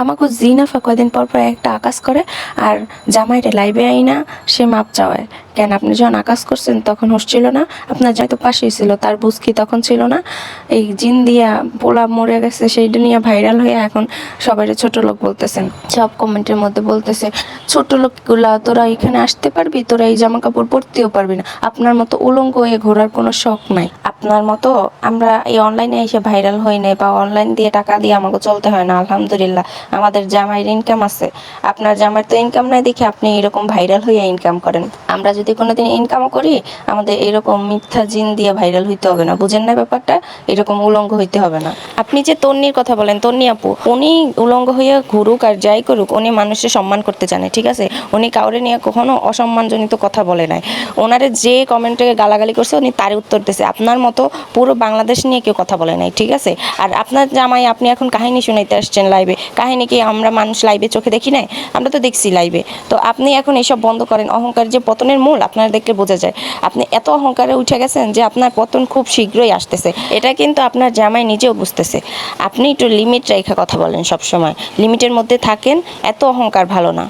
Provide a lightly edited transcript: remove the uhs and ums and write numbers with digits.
আমাকে জিনাফা কয়দিন পর পর একটা আকাশ করে আর জামাইরে লাইভে আইনা সে মাপ চাওয়ায়। কেন আপনি যখন আকাশ করছেন তখন হুঁশ ছিল না? আপনার যাই তো পাশেই ছিল, তার বুঝ কি তখন ছিল না? এই জিন দিয়া পোলা মরে গেছে সেইটা নিয়ে ভাইরাল হয়ে এখন সবাই ছোট লোক বলতেছেন। সব কমেন্টের মধ্যে বলতেছে ছোট লোকগুলা তোরা এখানে আসতে পারবি, তোরা এই জামা কাপড় পরতেও পারবি না, আপনার মতো উলঙ্গ হয়ে ঘোরার কোনো শখ নাই। আপনার মতো আমরা এই অনলাইনে এসে ভাইরাল হই নাই বা অনলাইন দিয়ে টাকা দিয়ে আমাকে চলতে হয় না। আলহামদুলিল্লাহ আমাদের জামাইয়ের ইনকাম আছে। আপনার জামাইয়ের তো ইনকাম নাই দেখে আপনি এরকম ভাইরাল হয়ে ইনকাম করেন। আমরা যদি কোনোদিন ইনকামও করি আমাদের এরকম মিথ্যা জিন দিয়ে ভাইরাল হইতে হবে না। বুঝেন না ব্যাপারটা? এরকম উলঙ্গ হইতে হবে না। আপনি যে তন্নির কথা বলেন, তন্নি আপু, উনি উলঙ্গ হয়ে ঘুরুক আর যাই করুক, উনি মানুষের সম্মান করতে জানে, ঠিক আছে? উনি কাউরে নিয়ে কখনো অসম্মানজনিত কথা বলে নাই। ওনারে যে কমেন্টে গালাগালি করছে উনি তার উত্তর দিয়েছে। আপনার মতো পুরো বাংলাদেশ নিয়ে কেউ কথা বলে নাই, ঠিক আছে? আর আপনার জামাই আপনি এখন কাহিনী শুনাইতে আসছেন লাইভে। কাহিনী কি আমরা মানুষ লাইভে চোখে দেখি নাই? আমরা তো দেখছি লাইভে। তো আপনি এখন এইসব বন্ধ করেন। অহংকার যে পতনের মূল আপনার দেখলে বোঝা যায়। আপনি এত অহংকারে উঠে গেছেন যে আপনার পতন খুব শীঘ্রই আসতেছে। এটা কিন্তু আপনার জামাই নিজেও বুঝতেছে। আপনি একটু লিমিট রেখে কথা বলেন সবসময়, লিমিটের মধ্যে থাকেন। এত অহংকার ভালো না।